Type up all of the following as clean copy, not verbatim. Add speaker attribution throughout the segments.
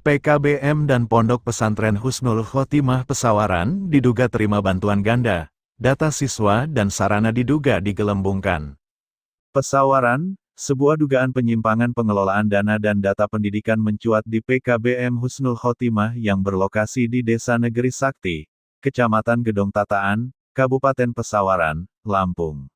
Speaker 1: PKBM dan Pondok Pesantren Husnul Khotimah Pesawaran diduga terima bantuan ganda, data siswa dan sarana diduga digelembungkan. Pesawaran, sebuah dugaan penyimpangan pengelolaan dana dan data pendidikan mencuat di PKBM Husnul Khotimah yang berlokasi di Desa Negeri Sakti, Kecamatan Gedong Tataan, Kabupaten Pesawaran, Lampung.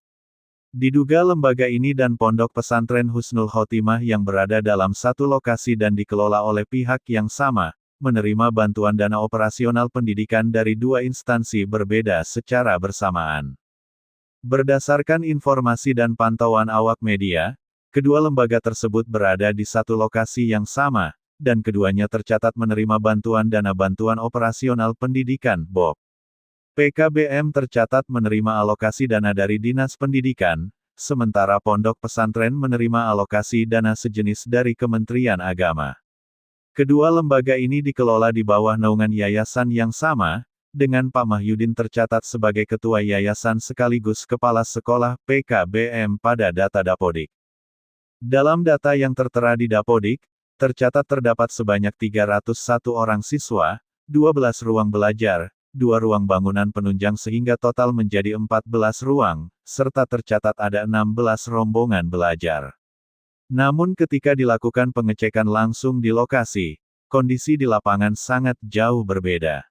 Speaker 1: Diduga lembaga ini dan Pondok Pesantren Husnul Khotimah yang berada dalam satu lokasi dan dikelola oleh pihak yang sama, menerima bantuan dana operasional pendidikan dari dua instansi berbeda secara bersamaan. Berdasarkan informasi dan pantauan awak media, kedua lembaga tersebut berada di satu lokasi yang sama, dan keduanya tercatat menerima bantuan dana bantuan operasional pendidikan (BOP). PKBM tercatat menerima alokasi dana dari Dinas Pendidikan, sementara Pondok Pesantren menerima alokasi dana sejenis dari Kementerian Agama. Kedua lembaga ini dikelola di bawah naungan yayasan yang sama, dengan Pak Mahyudin tercatat sebagai Ketua Yayasan sekaligus Kepala Sekolah PKBM pada data Dapodik. Dalam data yang tertera di Dapodik, tercatat terdapat sebanyak 301 orang siswa, 12 ruang belajar, 2 ruang bangunan penunjang sehingga total menjadi 14 ruang, serta tercatat ada 16 rombongan belajar. Namun ketika dilakukan pengecekan langsung di lokasi, kondisi di lapangan sangat jauh berbeda.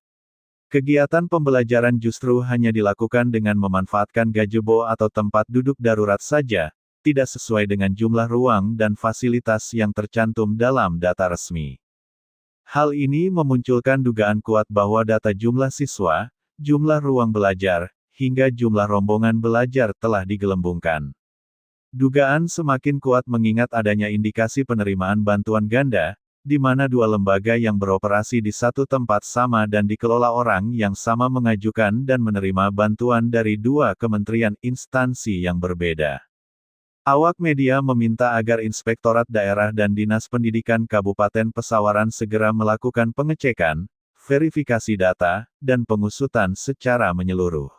Speaker 1: Kegiatan pembelajaran justru hanya dilakukan dengan memanfaatkan gazebo atau tempat duduk darurat saja, tidak sesuai dengan jumlah ruang dan fasilitas yang tercantum dalam data resmi. Hal ini memunculkan dugaan kuat bahwa data jumlah siswa, jumlah ruang belajar, hingga jumlah rombongan belajar telah digelembungkan. Dugaan semakin kuat mengingat adanya indikasi penerimaan bantuan ganda, di mana dua lembaga yang beroperasi di satu tempat sama dan dikelola orang yang sama mengajukan dan menerima bantuan dari dua kementerian instansi yang berbeda. Awak media meminta agar Inspektorat Daerah dan Dinas Pendidikan Kabupaten Pesawaran segera melakukan pengecekan, verifikasi data, dan pengusutan secara menyeluruh.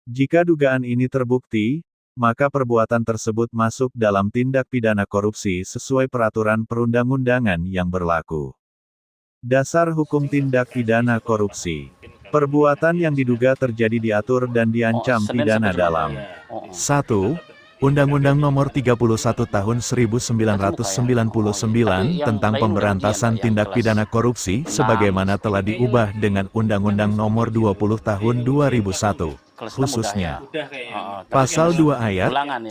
Speaker 1: Jika dugaan ini terbukti, maka perbuatan tersebut masuk dalam tindak pidana korupsi sesuai peraturan perundang-undangan yang berlaku. Dasar Hukum Tindak Pidana Korupsi. Perbuatan yang diduga terjadi diatur dan diancam pidana dalam 1. Undang-Undang Nomor 31 Tahun 1999 tentang Pemberantasan Tindak Pidana Korupsi sebagaimana telah diubah dengan Undang-Undang Nomor 20 Tahun 2001, khususnya Pasal 2 Ayat 1,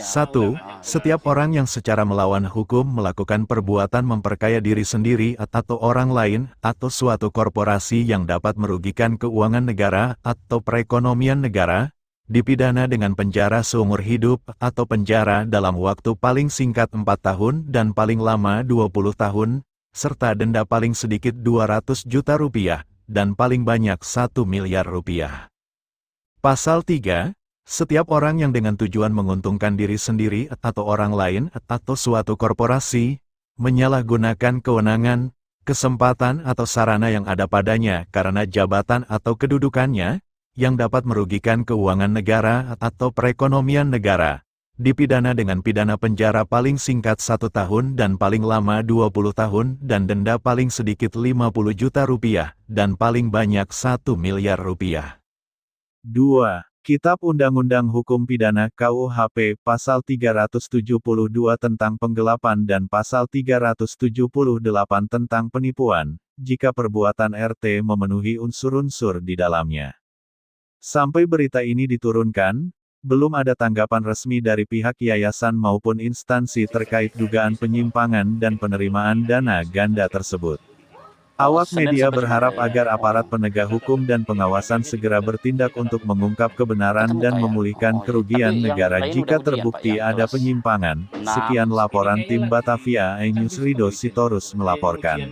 Speaker 1: setiap orang yang secara melawan hukum melakukan perbuatan memperkaya diri sendiri atau orang lain, atau suatu korporasi yang dapat merugikan keuangan negara atau perekonomian negara, dipidana dengan penjara seumur hidup atau penjara dalam waktu paling singkat 4 tahun dan paling lama 20 tahun, serta denda paling sedikit 200 juta rupiah, dan paling banyak 1 miliar rupiah. Pasal 3, setiap orang yang dengan tujuan menguntungkan diri sendiri atau orang lain atau suatu korporasi, menyalahgunakan kewenangan, kesempatan atau sarana yang ada padanya karena jabatan atau kedudukannya, yang dapat merugikan keuangan negara atau perekonomian negara, dipidana dengan pidana penjara paling singkat 1 tahun dan paling lama 20 tahun dan denda paling sedikit 50 juta rupiah, dan paling banyak 1 miliar rupiah. 2. Kitab Undang-Undang Hukum Pidana KUHP Pasal 372 tentang penggelapan dan Pasal 378 tentang penipuan, jika perbuatan RT memenuhi unsur-unsur di dalamnya. Sampai berita ini diturunkan, belum ada tanggapan resmi dari pihak yayasan maupun instansi terkait dugaan penyimpangan dan penerimaan dana ganda tersebut. Awak media berharap agar aparat penegak hukum dan pengawasan segera bertindak untuk mengungkap kebenaran dan memulihkan kerugian negara jika terbukti ada penyimpangan. Sekian laporan tim Batavia iNews, Rido Sitorus melaporkan.